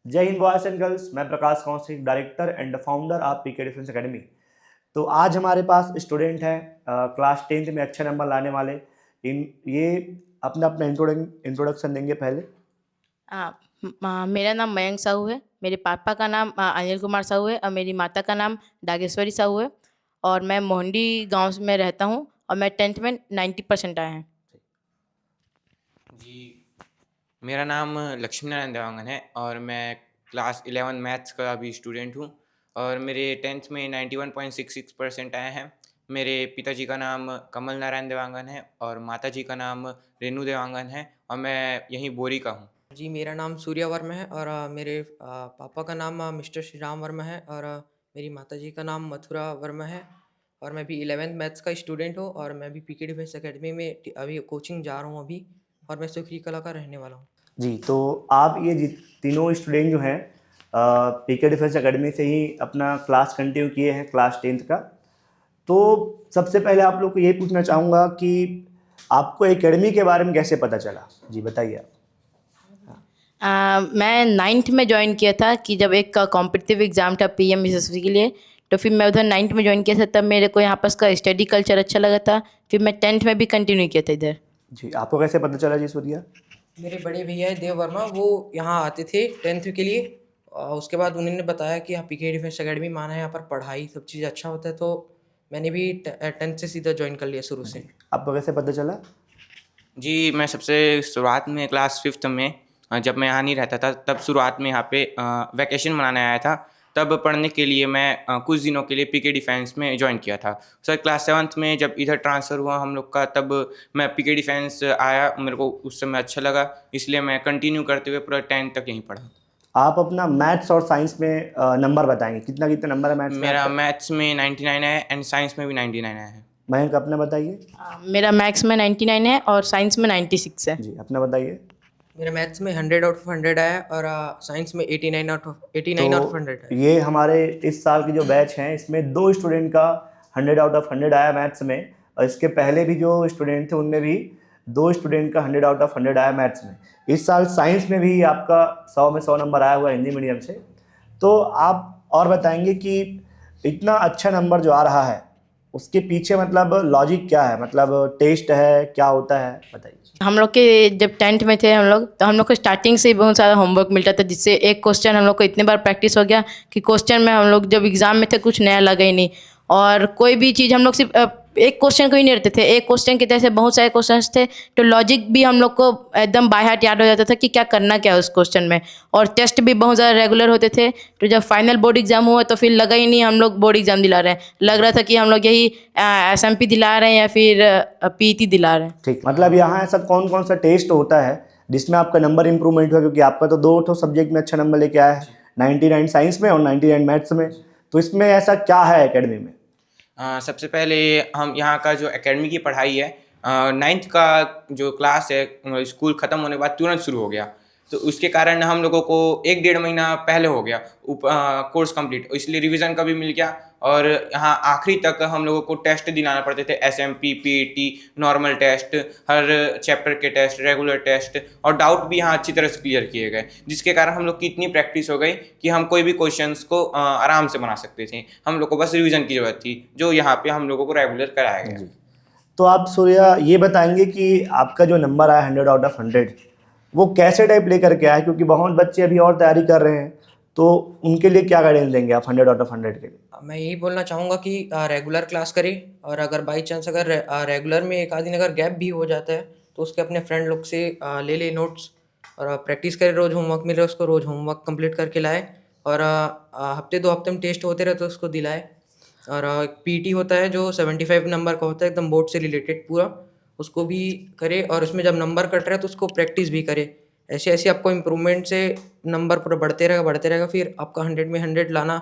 जय Hind boys and girls. मैं Prakash Kaushik, director and founder of PK defence academy. तो आज हमारे पास स्टूडेंट हैं क्लास 10th में अच्छे नंबर लाने वाले। इन ये अपना अपना इंट्रोडक्शन देंगे पहले। मेरा नाम मयंक साहू है। मेरे पापा का नाम अनिल कुमार साहू है और मेरी माता का नाम डागेश्वरी साहू है। और मैं मोहंडी गांव में रहता हूं और मैं 10th में 90% आए हैं। जी, मेरा नाम लक्ष्मी नारायण देवांगन है और मैं क्लास 11 मैथ्स का अभी स्टूडेंट हूँ और मेरे 10th में 91.66% आए हैं। मेरे पिताजी का नाम कमल नारायण देवांगन है और माताजी का नाम रेनू देवांगन है और मैं यहीं बोरी का हूँ। जी, मेरा नाम सूर्या वर्मा है और मेरे पापा का नाम मिस्टर श्री राम वर्मा है और मेरी माताजी का नाम मथुरा वर्मा है। और मैं भी 11th मैथ्स का स्टूडेंट हूँ और मैं भी पीके डिफेंस एकेडमी में अभी कोचिंग जा रहा हूँ अभी, और मैं सुखरी कला का रहने वाला हूँ। जी, तो आप ये तीनों स्टूडेंट जो हैं पीके डिफेंस एकेडमी से ही अपना क्लास कंटिन्यू किए हैं क्लास 10th का। तो सबसे पहले आप लोग को यही पूछना चाहूँगा कि आपको एकेडमी के बारे में कैसे पता चला? जी बताइए आप। मैं 9th में ज्वाइन किया था कि जब एक कॉम्पिटिटिव एग्ज़ाम था पीएमएसएसबी के लिए, तो फिर मैं उधर 9th में ज्वाइन किया था। तब मेरे को यहाँ पास का स्टडी कल्चर अच्छा लगा था। फिर मैं 10th में भी कंटिन्यू किया था इधर। जी, आपको कैसे पता चला जी सूर्या? मेरे बड़े भैया है देव वर्मा, वो यहाँ आते थे 10th के लिए। उसके बाद उन्होंने बताया कि हाँ पीके डिफेंस एकेडमी माना है, यहाँ पर पढ़ाई सब चीज़ अच्छा होता है, तो मैंने भी 10th से सीधा ज्वाइन कर लिया शुरू से। आपको कैसे पता चला? जी, मैं सबसे शुरुआत में क्लास 5th में जब मैं यहाँ नहीं रहता था तब शुरुआत में यहाँ पे वैकेशन मनाने आया था। तब पढ़ने के लिए मैं कुछ दिनों के लिए पीके डिफेंस में ज्वाइन किया था। सर क्लास 7th में जब इधर ट्रांसफ़र हुआ हम लोग का, तब मैं पीके डिफेंस आया। मेरे को उस समय अच्छा लगा, इसलिए मैं कंटिन्यू करते हुए पूरा 10th तक यहीं पढ़ा। आप अपना मैथ्स और साइंस में नंबर बताएंगे, कितना कितना नंबर है मैथ्स में मेरा आपका? मैथ्स में 99 है एंड साइंस में भी 99 आया है। मयंक अपना बताइए। मेरा मैथ्स में 99 है और साइंस में 96 है। जी अपना बताइए। मेरा मैथ्स में 100 आउट ऑफ 100 आया और साइंस में 89 आउट ऑफ 100 तो है। ये हमारे इस साल की जो बैच हैं इसमें 2 स्टूडेंट का 100 आउट ऑफ 100 आया मैथ्स में, और इसके पहले भी जो स्टूडेंट थे उनमें भी 2 स्टूडेंट का 100 आउट ऑफ 100 आया मैथ्स में। इस साल साइंस में भी आपका 100 में 100 नंबर आया हुआ है हिंदी मीडियम से। तो आप और बताएंगे कि इतना अच्छा नंबर जो आ रहा है उसके पीछे मतलब लॉजिक क्या है, मतलब टेस्ट है, क्या होता है, बताइए। हम लोग के जब 10th में थे हम लोग, तो हम लोग को स्टार्टिंग से ही बहुत सारा होमवर्क मिलता था, जिससे एक क्वेश्चन हम लोग को इतने बार प्रैक्टिस हो गया कि क्वेश्चन में हम लोग जब एग्ज़ाम में थे कुछ नया लगा ही नहीं। और कोई भी चीज़ हम लोग सिर्फ एक क्वेश्चन को ही नहीं रहते थे, एक क्वेश्चन की तरह से बहुत सारे क्वेश्चंस थे। तो लॉजिक भी हम लोग को एकदम बाय हार्ट याद हो जाता था कि क्या करना क्या है उस क्वेश्चन में। और टेस्ट भी बहुत ज़्यादा रेगुलर होते थे। तो जब फाइनल बोर्ड एग्जाम हुआ तो फिर लगा ही नहीं हम लोग बोर्ड एग्जाम दिला रहे हैं, लग रहा था कि हम लोग यही एसएमपी दिला रहे हैं या फिर पीईटी दिला रहे हैं। ठीक, मतलब यहाँ ऐसा कौन कौन सा टेस्ट होता है जिसमें आपका नंबर इंप्रूवमेंट हुआ? क्योंकि आपका तो 2 सब्जेक्ट में अच्छा नंबर लेके आया है, 99 साइंस में और 99 मैथ्स में। तो इसमें ऐसा क्या है एकेडमी में? सबसे पहले हम यहाँ का जो एकेडमी की पढ़ाई है, 9th का जो क्लास है स्कूल ख़त्म होने के बाद तुरंत शुरू हो गया। तो उसके कारण हम लोगों को 1 डेढ़ महीना पहले हो गया कोर्स कंप्लीट, इसलिए रिवीजन का भी मिल गया। और यहाँ आखिरी तक हम लोगों को टेस्ट दिलाना पड़ते थे, एसएमपी, पीईटी, नॉर्मल टेस्ट, हर चैप्टर के टेस्ट, रेगुलर टेस्ट, और डाउट भी यहाँ अच्छी तरह से क्लियर किए गए, जिसके कारण हम लोग की इतनी प्रैक्टिस हो गई कि हम कोई भी क्वेश्चंस को आराम से बना सकते थे। हम लोग को बस रिवीजन की ज़रूरत थी, जो यहाँ पे हम लोगों को रेगुलर कराया गया। जी, तो आप सूर्या ये बताएंगे कि आपका जो नंबर आया 100 आउट ऑफ 100 वो कैसे टाइप लेकर के आया? क्योंकि बहुत बच्चे अभी और तैयारी कर रहे हैं, तो उनके लिए क्या गाइडेंस देंगे आप 100 आउट ऑफ 100 के लिए? मैं यही बोलना चाहूँगा कि रेगुलर क्लास करें, और अगर बाई चांस अगर रेगुलर में एक आध दिन अगर गैप भी हो जाता है तो उसके अपने फ्रेंड लोग से ले नोट्स, और प्रैक्टिस करे। रोज़ होमवर्क मिले उसको रोज़ होमवर्क कंप्लीट करके लाए, और हफ्ते 2 हफ्ते में टेस्ट होते रहे तो उसको दिलाए। और पीटी होता है जो 75 नंबर का होता है, एकदम बोर्ड से रिलेटेड पूरा, उसको भी करे। और उसमें जब नंबर कट रहा है तो उसको प्रैक्टिस भी करे। ऐसे ऐसे आपको इम्प्रूवमेंट से नंबर पूरा बढ़ते रहेगा, फिर आपका 100 में 100 लाना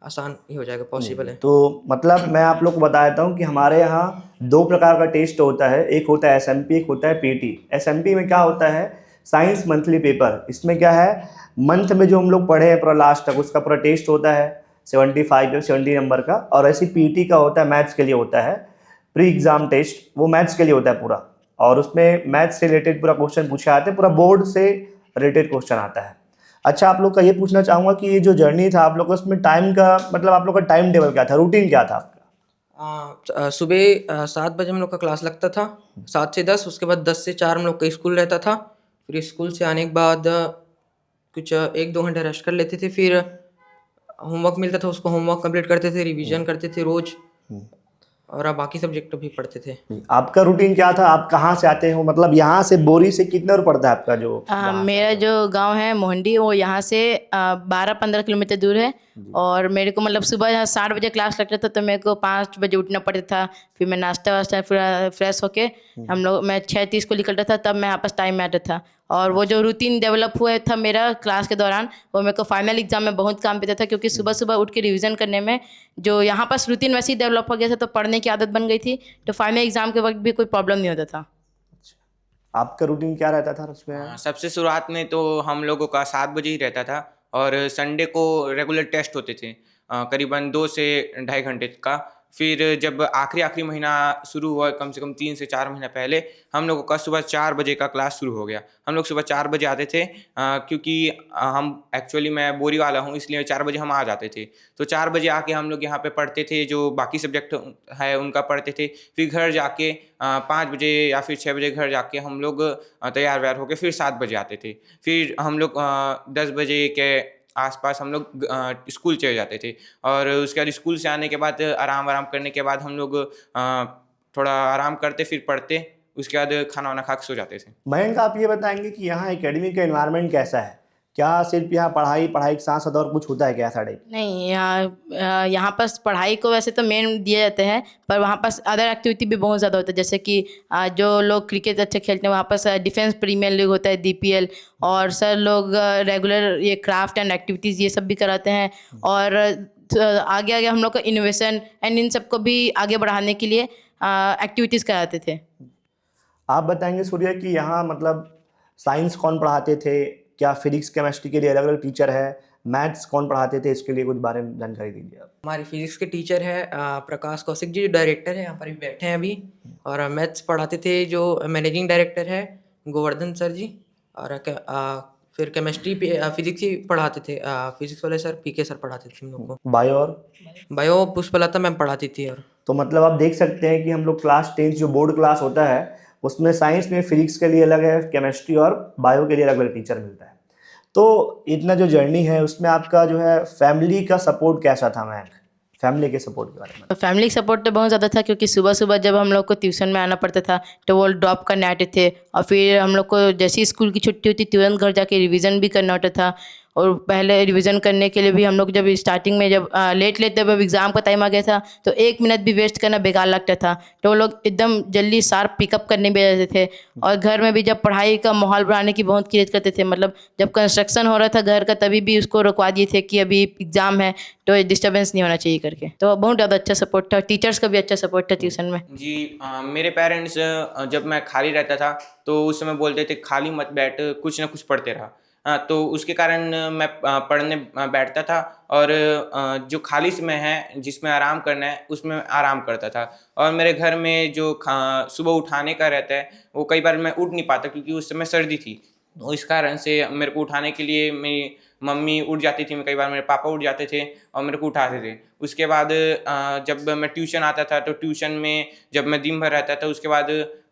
आसान ही हो जाएगा, पॉसिबल है। तो मतलब मैं आप लोग को बता देता हूँ कि हमारे यहाँ 2 प्रकार का टेस्ट होता है, एक होता है एसएमपी, एक होता है पीटी। एसएमपी में क्या होता है? Science monthly paper. इसमें क्या है, मंथ में जो हम लोग पढ़े हैं पूरा लास्ट तक उसका पूरा टेस्ट होता है 75 या 70 नंबर का। और ऐसी पीटी का होता है, मैथ्स के लिए होता है प्री एग्जाम टेस्ट, वो मैथ्स के लिए होता है पूरा। और उसमें मैथ्स से रिलेटेड पूरा क्वेश्चन पूछे आते हैं, पूरा बोर्ड से रिलेटेड क्वेश्चन आता है। अच्छा, आप लोग का ये पूछना चाहूँगा कि ये जो जर्नी था आप लोग का, उसमें टाइम का मतलब आप लोग का टाइम टेबल क्या था, रूटीन क्या था आपका? सुबह 7 बजे हम लोग का क्लास लगता था, 7 से 10। उसके बाद 10 से 4 हम लोग का स्कूल रहता था। फिर स्कूल से आने के बाद कुछ 1-2 घंटे रेस्ट कर लेते थे। फिर होमवर्क मिलता था, उसको होमवर्क कंप्लीट करते थे, रिवीजन करते थे रोज, और बाकी सब्जेक्ट भी पढ़ते थे। आपका रूटीन क्या था? आप कहाँ से आते हो? मतलब यहाँ से बोरी से कितना दूर पड़ता है आपका जो जहाँ से मेरा आते हो? जो गांव है मोहंडी, वो यहाँ से 12-15 किलोमीटर दूर है। और मेरे को मतलब सुबह 7 बजे क्लास लगता था, तो मेरे को 5 बजे उठना पड़ता था। फिर मैं नाश्ता वास्ता फिर फ्रेश होके मैं 6:30 को निकलता था, तब मैं वापस टाइम में आता था। और वो जो रूटीन डेवलप हुआ था मेरा क्लास के दौरान, वो मेरे को फाइनल एग्जाम में बहुत काम देता था, क्योंकि सुबह सुबह उठ के रिवीजन करने में जो यहाँ पास रूटीन वैसे ही डेवलप हो गया था, तो पढ़ने की आदत बन गई थी, तो फाइनल एग्जाम के वक्त भी कोई प्रॉब्लम नहीं होता था। आपका रूटीन क्या रहता था उसमें? सबसे शुरुआत में तो हम लोगों का 7 बजे ही रहता था, और संडे को रेगुलर टेस्ट होते थे, करीबन 2 से ढाई घंटे का। फिर जब आखिरी आखिरी महीना शुरू हुआ, कम से कम 3 से 4 महीना पहले, हम लोगों का सुबह 4 बजे का क्लास शुरू हो गया। हम लोग सुबह 4 बजे आते थे, क्योंकि हम एक्चुअली मैं बोरी वाला हूँ, इसलिए 4 बजे हम आ जाते थे। तो 4 बजे आके हम लोग यहाँ पे पढ़ते थे, जो बाकी सब्जेक्ट है उनका पढ़ते थे। फिर घर जाके 5 बजे या फिर 6 बजे घर जाके हम लोग तैयार व्यार होके फिर 7 बजे आते थे। फिर हम लोग 10 बजे के आसपास हम लोग स्कूल चले जाते थे, और उसके बाद स्कूल से आने के बाद आराम करने के बाद हम लोग थोड़ा आराम करते, फिर पढ़ते, उसके बाद खाना वाना खा के सो जाते थे। मयंक, आप ये बताएंगे कि यहाँ एकेडमी का एनवायरनमेंट कैसा है? क्या सिर्फ यहाँ पढ़ाई पढ़ाई के साथ साथ और कुछ होता है क्या ऐसा टाइप? नहीं, यहाँ पास पढ़ाई को वैसे तो मेन दिए जाते हैं, पर वहाँ पास अदर एक्टिविटी भी बहुत ज़्यादा होता है। जैसे कि जो लोग क्रिकेट अच्छे खेलते हैं, वहाँ पास डिफेंस प्रीमियर लीग होता है, DPL। और सर लोग रेगुलर ये क्राफ्ट एंड एक्टिविटीज़ ये सब भी कराते हैं। और आगे आगे हम लोग को इनोवेशन एंड इन सबको भी आगे बढ़ाने के लिए एक्टिविटीज़ कराते थे। आप बताएंगे सूर्या कि यहाँ मतलब साइंस कौन पढ़ाते थे? क्या फिजिक्स केमिस्ट्री के लिए अलग अलग टीचर है? मैथ्स कौन पढ़ाते थे? इसके लिए कुछ बारे में जानकारी दीजिए आप। हमारे फिजिक्स के टीचर है प्रकाश कौशिक जी, जो डायरेक्टर है, यहाँ पर भी बैठे हैं अभी। और मैथ्स पढ़ाते थे जो मैनेजिंग डायरेक्टर है, गोवर्धन सर जी। और फिर केमिस्ट्री पे फिजिक्स ही पढ़ाते थे, फिजिक्स वाले सर PK सर पढ़ाते थे हम लोग को। बायो और बायो पुष्पलता मैम पढ़ाती थी। और तो मतलब आप देख सकते हैं कि हम लोग क्लास 10 जो बोर्ड क्लास होता है, उसमें साइंस में फिजिक्स के लिए अलग है, केमिस्ट्री और बायो के लिए अलग अलग टीचर मिलता है। तो इतना जो जर्नी है उसमें आपका जो है फैमिली का सपोर्ट कैसा था? मैं फैमिली के सपोर्ट के बारे में। तो फैमिली सपोर्ट तो बहुत ज़्यादा था, क्योंकि सुबह सुबह जब हम लोग को ट्यूशन में आना पड़ता था, तो वो ड्रॉप करने आते थे। और फिर हम लोग को जैसे ही स्कूल की छुट्टी होती, तुरंत घर जाके रिवीजन भी करना होता था। और पहले रिवीजन करने के लिए भी हम लोग जब स्टार्टिंग में जब लेट जब एग्ज़ाम का टाइम आ गया था, तो 1 मिनट भी वेस्ट करना बेकार लगता था। तो वो लोग एकदम जल्दी शार्प पिकअप करने भी रहते थे। और घर में भी जब पढ़ाई का माहौल बनाने की बहुत क्रिएट करते थे, मतलब जब कंस्ट्रक्शन हो रहा था घर का, तभी भी उसको रुकवा दिए थे कि अभी एग्ज़ाम है, तो डिस्टर्बेंस नहीं होना चाहिए करके। तो बहुत ज़्यादा अच्छा सपोर्ट था, टीचर्स का भी अच्छा सपोर्ट था ट्यूशन में। जी, मेरे पेरेंट्स जब मैं खाली रहता था, तो उस समय बोलते थे खाली मत बैठ, कुछ ना कुछ पढ़ते रहा। तो उसके कारण मैं पढ़ने बैठता था, और जो खाली समय है जिसमें आराम करना है, उसमें आराम करता था। और मेरे घर में जो सुबह उठाने का रहता है, वो कई बार मैं उठ नहीं पाता, क्योंकि उस समय सर्दी थी। तो इस कारण से मेरे को उठाने के लिए मेरी मम्मी उठ जाती थी, कई बार मेरे पापा उठ जाते थे और मेरे को उठाते थे। उसके बाद जब मैं ट्यूशन आता था, तो ट्यूशन में जब मैं दिन भर रहता था, उसके बाद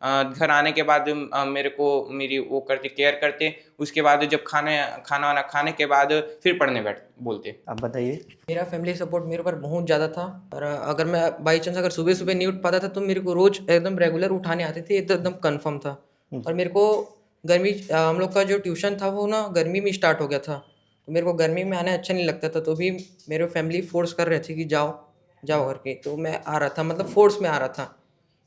घर आने के बाद मेरे को मेरी वो करते, केयर करते। उसके बाद जब खाना वाना खाने के बाद फिर पढ़ने बैठ बोलते। आप बताइए। मेरा फैमिली सपोर्ट मेरे ऊपर बहुत ज़्यादा था। और अगर मैं बाई चांस अगर सुबह सुबह नहीं उठ पाता था, तो मेरे को रोज़ एकदम रेगुलर उठाने आते थे, एकदम कन्फर्म था। और मेरे को गर्मी हम लोग का जो ट्यूशन था वो ना गर्मी में स्टार्ट हो गया था, तो मेरे को गर्मी में आना अच्छा नहीं लगता था। तो भी मेरे फैमिली फोर्स कर रहे थे कि जाओ जाओ करके, तो मैं आ रहा था, मतलब फोर्स में आ रहा था।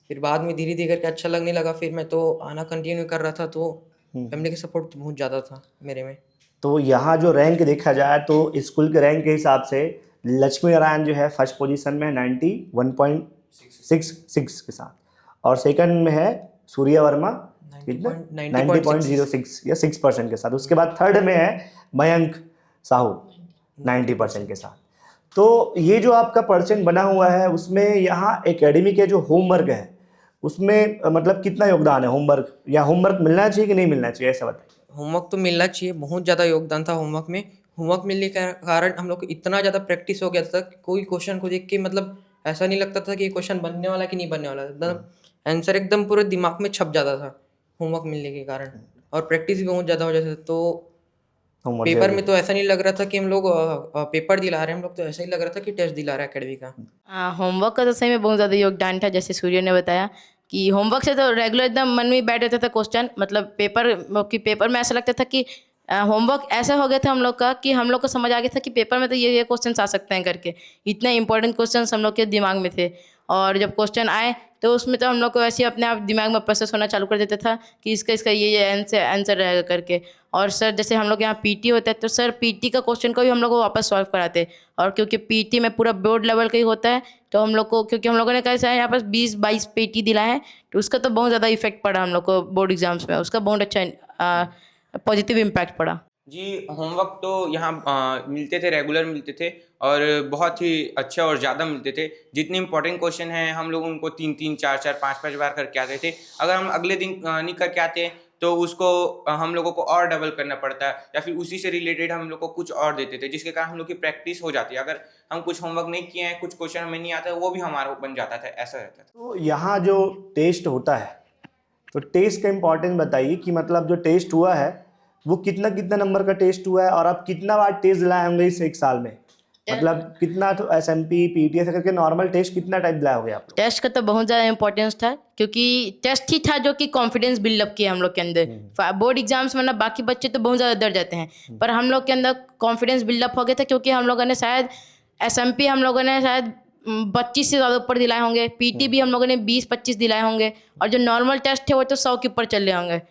फिर बाद में धीरे धीरे करके अच्छा लगने लगा, फिर मैं तो आना कंटिन्यू कर रहा था। तो फैमिली का सपोर्ट तो बहुत ज़्यादा था मेरे में। तो यहाँ जो रैंक देखा जाए तो स्कूल के रैंक के हिसाब से लक्ष्मी नारायण जो है फर्स्ट पोजीशन में 91.66 के साथ, और सेकंड में है सूर्या वर्मा 90.06 या 6% के साथ। उसके बाद थर्ड में है मयंक साहू 90% के साथ। तो ये जो आपका परसेंट बना हुआ है, उसमें यहाँ एकेडमी के जो होमवर्क है उसमें मतलब कितना योगदान है होमवर्क, या होमवर्क मिलना चाहिए कि नहीं मिलना चाहिए, ऐसा बताइए। होमवर्क तो मिलना चाहिए, बहुत ज़्यादा योगदान था होमवर्क में। होमवर्क मिलने के कारण हम लोग को इतना ज़्यादा प्रैक्टिस हो गया था कि कोई क्वेश्चन को देख के मतलब ऐसा नहीं लगता था कि ये क्वेश्चन बनने वाला है कि नहीं बनने वाला, एकदम आंसर एकदम पूरे दिमाग में छप जाता था होमवर्क मिलने के कारण। और प्रैक्टिस भी बहुत ज़्यादा हो जाती थी, तो होमवर्क पेपर जरूरी में तो ऐसा नहीं लग रहा था कि हम लोग पेपर दिला रहे हैं, हम लोग तो ऐसा ही लग रहा था कि टेस्ट दिला रहे हैं एकेडमी का। होमवर्क का तो सही में बहुत ज़्यादा योगदान था। जैसे सूर्य ने बताया कि होमवर्क से तो रेगुलर एकदम मन में बैठ रहता था क्वेश्चन, मतलब पेपर में ऐसा लगता था कि होमवर्क ऐसा हो गया था हम लोग का कि हम लोग को समझ आ गया था कि पेपर में तो ये क्वेश्चन आ सकते हैं करके। इतने इंपॉर्टेंट क्वेश्चन हम लोग के दिमाग में थे, और जब क्वेश्चन आए तो उसमें तो हम लोग को ऐसे ही अपने आप दिमाग में प्रोसेस होना चालू कर देता था कि इसका ये आंसर रहेगा करके। और सर जैसे हम लोग यहाँ पीटी होता है, तो सर पीटी का क्वेश्चन को भी हम लोग को वापस सॉल्व कराते। और क्योंकि पीटी में पूरा बोर्ड लेवल का ही होता है, तो हम लोग को, क्योंकि हम लोगों ने कैसा है यहाँ पर 20-22 पीटी दिलाए हैं, तो उसका तो बहुत ज़्यादा इफेक्ट पड़ा हम लोग को बोर्ड एग्जाम्स में, उसका बहुत अच्छा पॉजिटिव इम्पैक्ट पड़ा। जी, होमवर्क तो यहाँ मिलते थे, रेगुलर मिलते थे और बहुत ही अच्छे और ज़्यादा मिलते थे। जितने इंपॉर्टेंट क्वेश्चन हैं हम लोग उनको 3-3, 4-4, 5-5 बार करके आते थे। अगर हम अगले दिन नहीं करके आते तो उसको हम लोगों को और डबल करना पड़ता है, या फिर उसी से रिलेटेड हम लोग को कुछ और देते थे, जिसके कारण हम लोग की प्रैक्टिस हो जाती है। अगर हम कुछ होमवर्क नहीं किए हैं, कुछ क्वेश्चन हमें नहीं आता है, वो भी हमारा बन जाता था, ऐसा रहता था। तो यहाँ जो टेस्ट होता है, तो टेस्ट का इम्पोर्टेंस बताइए कि मतलब जो टेस्ट हुआ है वो कितना कितना नंबर का टेस्ट हुआ है, और आप कितना बार टेस्ट दिलाए होंगे इस एक साल में, मतलब कितना तो एसएमपी पीटी ऐसा करके नॉर्मल टेस्ट कितना टाइप दिलाए होंगे आप लोग? टेस्ट का तो बहुत ज़्यादा इंपॉर्टेंस था, क्योंकि टेस्ट ही था जो कि कॉन्फिडेंस बिल्डअप किया हम लोग के अंदर। बोर्ड एग्जाम्स में ना बाकी बच्चे तो बहुत ज़्यादा डर जाते हैं, पर हम लोग के अंदर कॉन्फिडेंस बिल्डअप हो गया था, क्योंकि हम लोगों ने शायद एसएमपी हम लोगों ने शायद 25 से ज़्यादा ऊपर दिलाए होंगे, पीटी भी हम लोगों ने 20-25 दिलाए होंगे, और जो नॉर्मल टेस्ट थे वो तो 100 के ऊपर चले होंगे।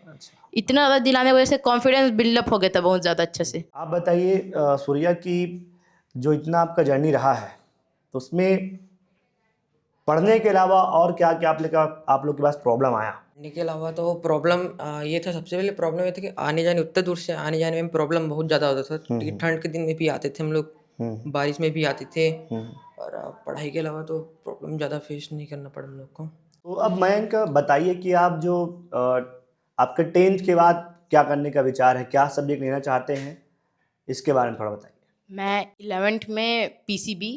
इतना ज़्यादा दिलाने की वजह से कॉन्फिडेंस बिल्डअप हो गया था बहुत ज़्यादा अच्छे से। आप बताइए सूर्या कि जो इतना आपका जर्नी रहा है, तो उसमें पढ़ने के अलावा और क्या क्या आप लोग के पास प्रॉब्लम आया? पढ़ने के अलावा तो प्रॉब्लम ये था, सबसे पहले प्रॉब्लम ये था कि आने जाने, उतने दूर से आने जाने में प्रॉब्लम बहुत ज़्यादा होता था, क्योंकि ठंड के दिन में भी आते थे हम लोग, बारिश में भी आते थे। और पढ़ाई के अलावा तो प्रॉब्लम ज़्यादा फेस नहीं करना पड़ा हम लोग को। तो अब मयंक बताइए कि आप जो आपका 10th के बाद क्या करने का विचार है, क्या सब्जेक्ट लेना चाहते हैं, इसके बारे में थोड़ा बताइए। मैं 11th में पीसीबी,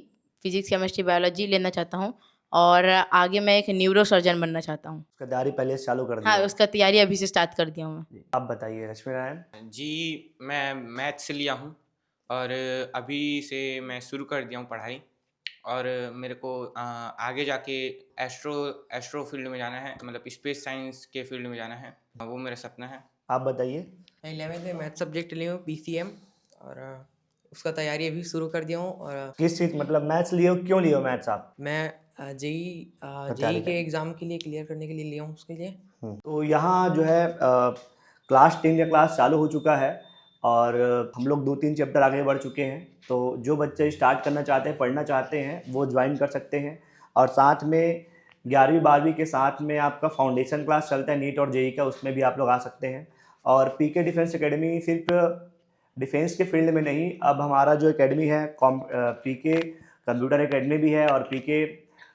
फिजिक्स केमिस्ट्री बायोलॉजी लेना चाहता हूँ, और आगे मैं एक न्यूरो सर्जन बनना चाहता हूँ। उसका तैयारी पहले से चालू कर हाँ, दिया? उसका तैयारी अभी से स्टार्ट कर दिया हूँ मैं। जी। आप बताइए लक्ष्मी नारायण। जी, मैं मैथ से लिया हूँ और अभी से मैं शुरू कर दिया हूँ पढ़ाई, और मेरे को आगे जाके एस्ट्रो फील्ड में जाना है, मतलब स्पेस साइंस के फील्ड में जाना है, वो मेरा सपना है। आप बताइए। मैं 11th में मैथ सब्जेक्ट लिया हूँ पीसीएम, और उसका तैयारी अभी शुरू कर दिया हूँ। और किस चीज़, मतलब मैथ्स लिए हो, क्यों लिए हो मैथ्स आप? मैं जेई के एग्ज़ाम के लिए क्लियर करने के लिए लिया हूँ उसके लिए। तो यहाँ जो है क्लास 10 का क्लास चालू हो चुका है, और हम लोग 2-3 चैप्टर आगे बढ़ चुके हैं। तो जो बच्चे स्टार्ट करना चाहते हैं, पढ़ना चाहते हैं, वो ज्वाइन कर सकते हैं। और साथ में 11वीं 12वीं के साथ में आपका फाउंडेशन क्लास चलता है नीट और जेई का, उसमें भी आप लोग आ सकते हैं। और पीके डिफेंस एकेडमी सिर्फ डिफेंस के फील्ड में नहीं, अब हमारा जो एकेडमी है पीके कंप्यूटर एकेडमी भी है, और पीके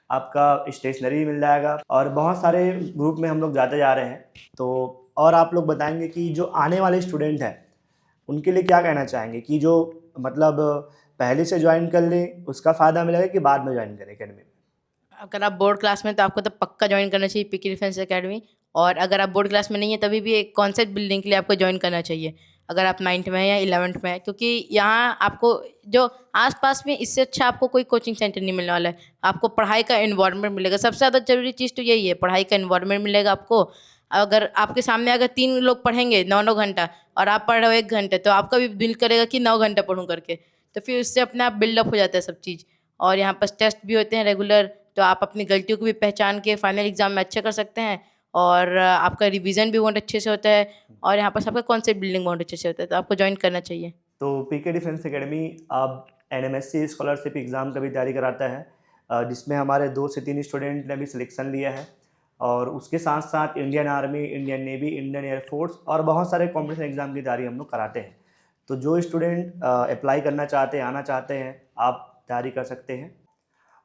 आपका स्टेशनरी भी मिल जाएगा, और बहुत सारे ग्रुप में हम लोग जाते जा रहे हैं। तो और आप लोग बताएंगे कि जो आने वाले स्टूडेंट हैं उनके लिए क्या कहना चाहेंगे, कि जो मतलब पहले से ज्वाइन कर लें उसका फ़ायदा मिलेगा कि बाद में ज्वाइन करें एकेडमी में? अगर आप बोर्ड क्लास में, तो आपको तो पक्का ज्वाइन करना चाहिए पीके डिफेंस एकेडमी। और अगर आप बोर्ड क्लास में नहीं है, तभी भी एक कॉन्सेप्ट बिल्डिंग के लिए आपको ज्वाइन करना चाहिए, अगर आप 9th में हैं या 11th में हैं, क्योंकि यहाँ आपको जो आसपास में, इससे अच्छा आपको कोई कोचिंग सेंटर नहीं मिलने वाला है। आपको पढ़ाई का इन्वायरमेंट मिलेगा, सबसे ज़्यादा ज़रूरी चीज़ तो यही है, पढ़ाई का इन्वायरमेंट मिलेगा आपको। अगर आपके सामने अगर 3 लोग पढ़ेंगे 9-9 घंटा, और आप पढ़ रहे हो 1 घंटे, तो आपका भी दिल करेगा कि 9 घंटा पढूं करके, तो फिर उससे अपने आप बिल्डअप हो जाता है सब चीज़। और यहाँ पर टेस्ट भी होते हैं रेगुलर, तो आप अपनी गलतियों को भी पहचान के फाइनल एग्जाम में अच्छे कर सकते हैं, और आपका रिवीजन भी बहुत अच्छे से होता है, और यहाँ पर सबका कॉन्सेप्ट बिल्डिंग बहुत अच्छे से होता है, तो आपको ज्वाइन करना चाहिए। तो पीके डिफेंस एकेडमी अब एनएमएससी स्कॉलरशिप एग्ज़ाम का भी तैयारी कराता है, जिसमें हमारे 2 से 3 स्टूडेंट ने भी सिलेक्शन लिया है। और उसके साथ साथ Indian army, Indian navy, Indian air force और बहुत सारे कॉम्पिटिशन एग्ज़ाम की तैयारी हम लोग कराते हैं। तो जो स्टूडेंट अप्लाई करना चाहते हैं, आना चाहते हैं, आप तैयारी कर सकते हैं।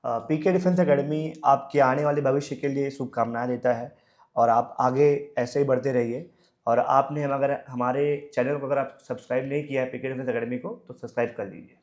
पीके डिफेंस एकेडमी आपके आने वाले भविष्य के लिए शुभकामनाएं देता है और आप आगे ऐसे ही बढ़ते रहिए। और आपने हम अगर हमारे चैनल को अगर आप सब्सक्राइब नहीं किया है पीके डिफेंस एकेडमी को तो सब्सक्राइब कर लीजिए।